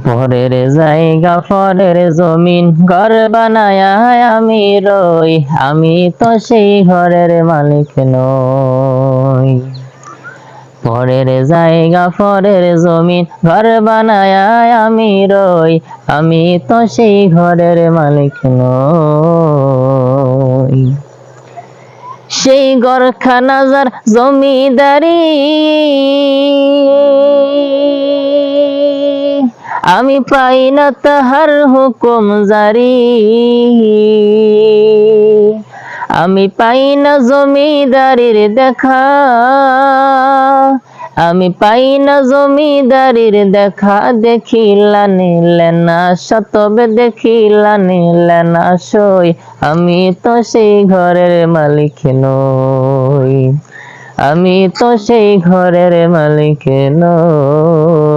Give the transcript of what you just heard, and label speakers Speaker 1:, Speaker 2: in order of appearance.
Speaker 1: পরের জায়গা পরের জমিন ঘর বানায়া আমি রই, আমি তো সেই ঘরের মালিক নই। পরের জায়গা পরের জমিন ঘর বানায়া আমি রই, আমি তো সেই ঘরের মালিক নই। সেই ঘরখানা যার জমিদারি, আমি পাই না তাহার হুকুম জারি। আমি পাই না জমিদারির দেখা, আমি পাই না জমিদারির দেখা। দেখিলা নিলে না তবে দেখিলা নিলে না সই, আমি তো সেই ঘরের মালিক নই, আমি তো সেই ঘরের মালিক নই।